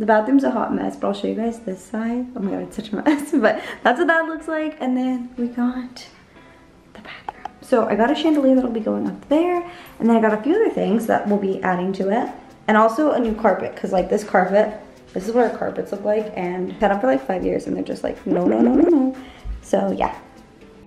The bathroom's a hot mess, but I'll show you guys this side. Oh my god, it's such a mess. But that's what that looks like. And then we got the bathroom. So I got a chandelier that'll be going up there. And then I got a few other things that we'll be adding to it. And also a new carpet, because like this carpet, this is what our carpets look like. And I've had them for like 5 years and they're just like, no, no, no, no, no. So yeah.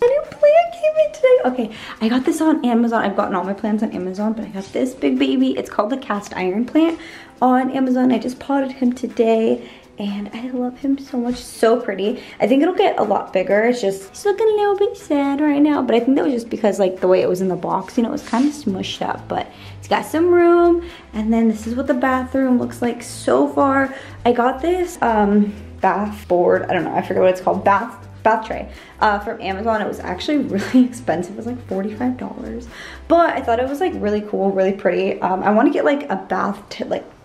A new plant came in today. Okay, I got this on Amazon. I've gotten all my plants on Amazon, but I got this big baby. It's called the cast iron plant on Amazon. I just potted him today and I love him so much. So pretty. I think it'll get a lot bigger. It's just, he's looking a little bit sad right now, but I think that was just because like the way it was in the box, you know, it was kind of smushed up, but it's got some room. And then this is what the bathroom looks like so far. I got this bath board. I don't know, I forget what it's called. Bath tray from Amazon. It was actually really expensive. It was like $45, but I thought it was like really cool, really pretty. I want to get like a bath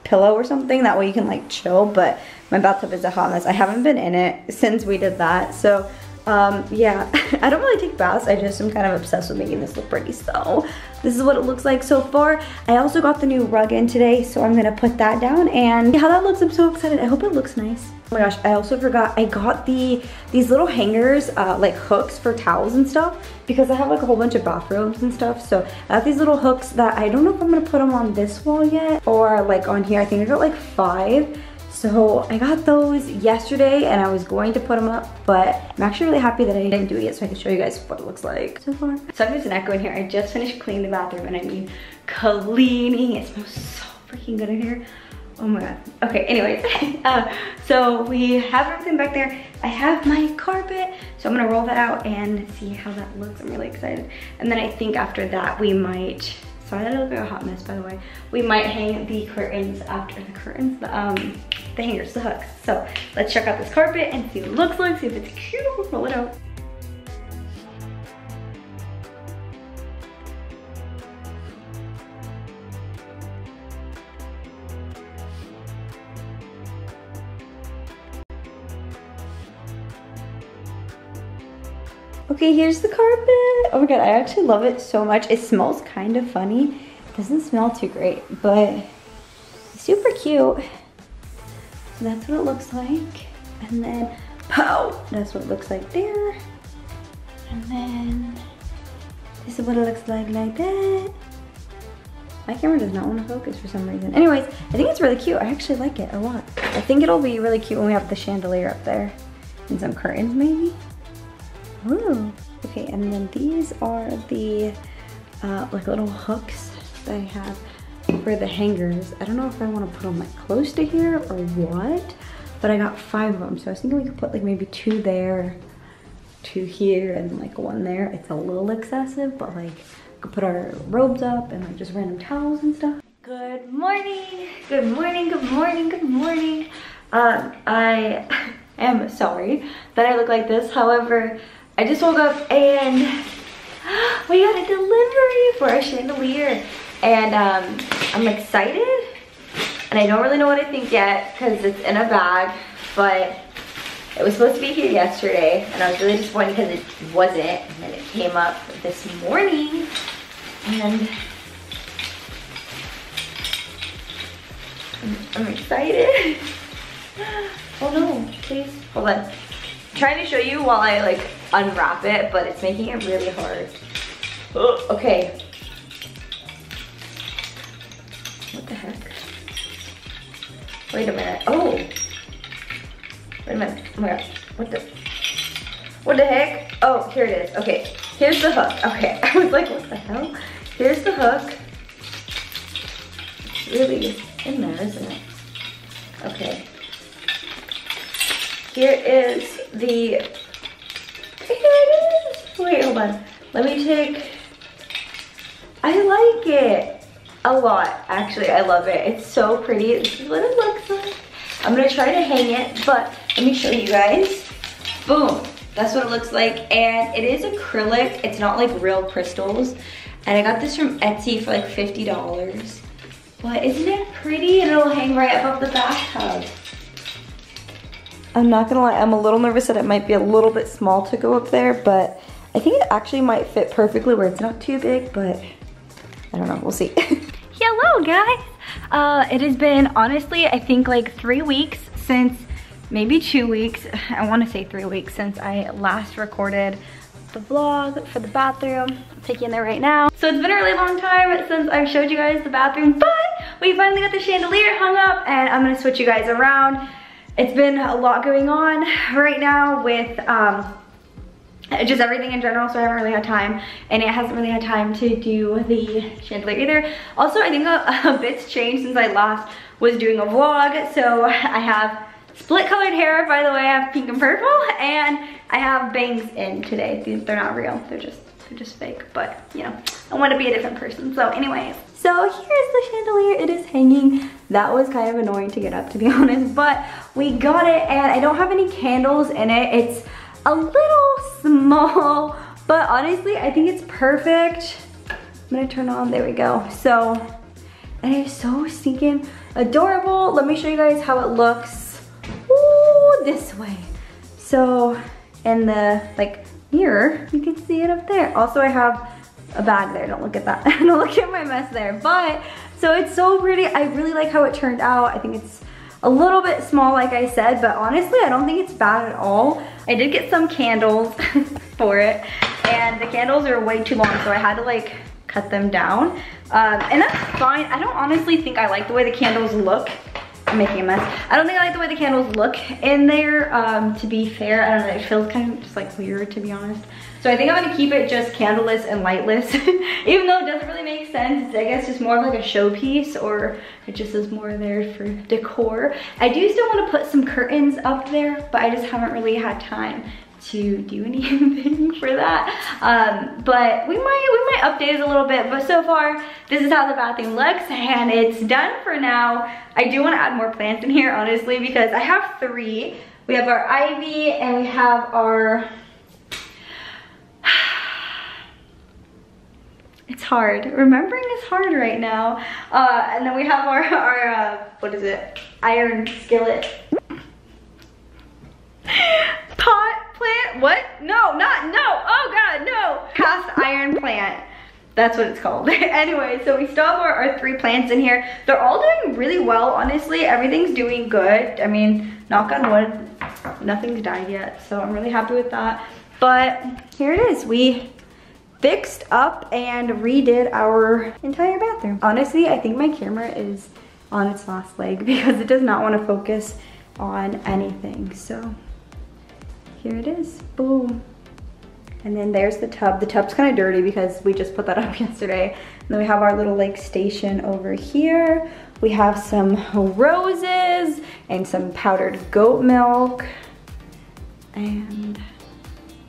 pillow or something, that way you can like chill, but my bathtub is a hot mess. I haven't been in it since we did that, so yeah. I don't really take baths. I just am kind of obsessed with making this look pretty, so this is what it looks like so far. I also got the new rug in today, so I'm gonna put that down and see how that looks. I'm so excited. I hope it looks nice. Oh my gosh, I also forgot, I got these little hangers, like hooks for towels and stuff, because I have like a whole bunch of bathrobes and stuff. So I got these little hooks that I don't know if I'm gonna put them on this wall yet or like on here. I think I got like 5. So I got those yesterday and I was going to put them up, but I'm actually really happy that I didn't do it yet, so I can show you guys what it looks like so far. So there's an echo in here. I just finished cleaning the bathroom, and I mean cleaning. It smells so freaking good in here. Oh my god. Okay, anyways, so we have everything back there. I have my carpet, so I'm gonna roll that out and see how that looks. I'm really excited. And then I think after that we might, sorry that looks like a hot mess by the way, we might hang the curtains after the curtains, the hangers, the hooks. So let's check out this carpet and see what it looks like, see if it's cute. Roll it out. Okay, here's the carpet. Oh my god, I actually love it so much. It smells kind of funny. It doesn't smell too great, but it's super cute. So that's what it looks like. And then, pow! That's what it looks like there. And then, this is what it looks like that. My camera does not want to focus for some reason. Anyways, I think it's really cute. I actually like it a lot. I think it'll be really cute when we have the chandelier up there. And some curtains maybe. Ooh. Okay, and then these are the like little hooks that I have for the hangers. I don't know if I want to put them like close to here or what, but I got 5 of them. So I was thinking we could put like maybe 2 there, 2 here, and like 1 there. It's a little excessive, but like we could put our robes up and like just random towels and stuff. Good morning, good morning, good morning, good morning. I am sorry that I look like this. However, I just woke up and we got a delivery for a chandelier, and I'm excited, and I don't really know what I think yet because it's in a bag, but it was supposed to be here yesterday and I was really disappointed because it wasn't, and then it came up this morning, and I'm excited. Oh no, please, hold on. I'm trying to show you while I like unwrap it, but it's making it really hard. Oh, okay. What the heck? Wait a minute. Oh. Wait a minute. Oh my gosh. What the heck? Oh, here it is. Okay. Here's the hook. Okay. I was like, what the hell? Here's the hook. It's really in there, isn't it? Okay. Here is the, here it is. Wait, hold on. Let me take, I like it a lot, actually. I love it. It's so pretty. This is what it looks like. I'm gonna try to hang it, but let me show you guys. Boom, that's what it looks like. And it is acrylic. It's not like real crystals. And I got this from Etsy for like $50. But isn't it pretty? And it'll hang right above the bathtub. I'm not gonna lie, I'm a little nervous that it might be a little bit small to go up there, but I think it actually might fit perfectly where it's not too big, but I don't know, we'll see. Hello guys! It has been, honestly, I think like 3 weeks since, maybe 2 weeks, I want to say 3 weeks since I last recorded the vlog for the bathroom. I'm taking in there right now. So it's been a really long time since I've showed you guys the bathroom, but we finally got the chandelier hung up and I'm gonna switch you guys around. It's been a lot going on right now with just everything in general, so I haven't really had time, and it hasn't really had time to do the chandelier either. Also, I think a bit's changed since I last was doing a vlog. So I have split colored hair, by the way. I have pink and purple, and I have bangs in today. They're not real, they're just fake, but you know, I want to be a different person. So anyways, so here's the chandelier. It is hanging. That was kind of annoying to get up, to be honest, but we got it, and I don't have any candles in it. It's a little small, but honestly, I think it's perfect. I'm gonna turn on, there we go. So, and it's so stinking adorable. Let me show you guys how it looks. Ooh, this way. So, in the like mirror, you can see it up there. Also, I have a bag there, don't look at that. Don't look at my mess there, but, so it's so pretty. I really like how it turned out. I think it's a little bit small, like I said, but honestly, I don't think it's bad at all. I did get some candles for it, and the candles are way too long, so I had to like cut them down. And that's fine. I don't honestly think I like the way the candles look. I'm making a mess. I don't think I like the way the candles look in there, to be fair. I don't know, it feels kind of just like weird, to be honest. So I think I'm gonna keep it just candleless and lightless, even though it doesn't really make sense. It's, I guess, just more of like a showpiece, or it just is more there for decor. I do still wanna put some curtains up there, but I just haven't really had time to do anything for that. But we might update it a little bit, but so far, this is how the bathroom looks, and it's done for now. I do wanna add more plants in here, honestly, because I have 3. We have our ivy, and we have our, it's hard. Remembering is hard right now. And then we have our what is it? Iron skillet. Pot plant? What? No, not, no. Oh God, no. Cast iron plant. That's what it's called. Anyway, so we still have our 3 plants in here. They're all doing really well, honestly. Everything's doing good. I mean, knock on wood, nothing's died yet. So I'm really happy with that. But here it is. We fixed up and redid our entire bathroom. Honestly, I think my camera is on its last leg because it does not want to focus on anything. So here it is, boom. And then there's the tub. The tub's kind of dirty because we just put that up yesterday. And then we have our little like station over here. We have some roses and some powdered goat milk. And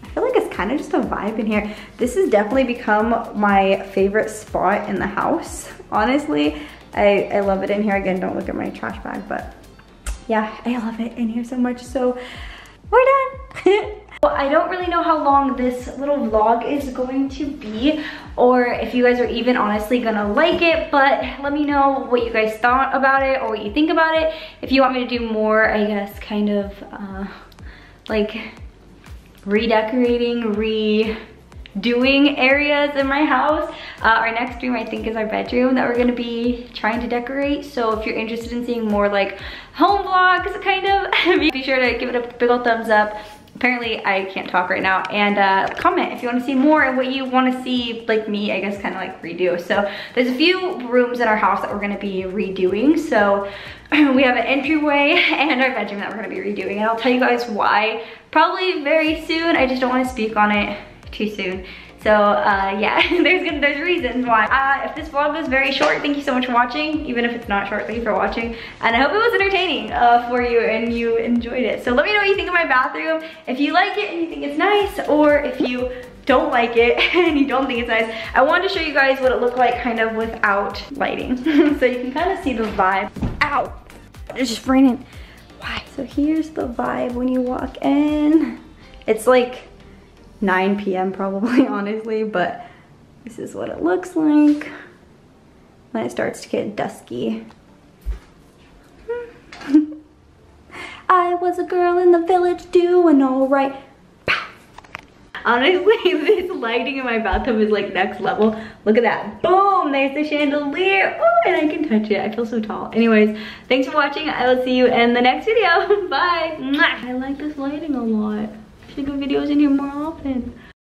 I feel like it's kind of just a vibe in here. This has definitely become my favorite spot in the house, honestly. I love it in here. Again, don't look at my trash bag, but yeah, I love it in here so much. So we're done. Well, I don't really know how long this little vlog is going to be, or if you guys are even honestly gonna like it, but let me know what you guys thought about it or what you think about it. If you want me to do more, I guess, kind of like redecorating, redoing areas in my house. Our next room, I think, is our bedroom that we're gonna be trying to decorate. So if you're interested in seeing more like home vlogs, kind of, be sure to give it a big old thumbs up. Apparently I can't talk right now, and comment if you want to see more and what you want to see, like me, I guess, kind of like redo. So there's a few rooms in our house that we're going to be redoing. So we have an entryway and our bedroom that we're going to be redoing, and I'll tell you guys why probably very soon. I just don't want to speak on it too soon. So yeah, there's reasons why. If this vlog was very short, thank you so much for watching. Even if it's not short, thank you for watching. And I hope it was entertaining for you and you enjoyed it. So let me know what you think of my bathroom. If you like it and you think it's nice, or if you don't like it and you don't think it's nice. I wanted to show you guys what it looked like kind of without lighting. So you can kind of see the vibe. Ow, it's just raining. Why? So here's the vibe when you walk in. It's like 9 p.m. probably, honestly, but this is what it looks like when it starts to get dusky. I was a girl in the village doing all right. Honestly, this lighting in my bathtub is like next level. Look at that. Boom! boom, there's the chandelier. Oh, and I can touch it. I feel so tall. Anyways, thanks for watching. I will see you in the next video. Bye. Mwah. I like this lighting a lot. I should do videos in here more often.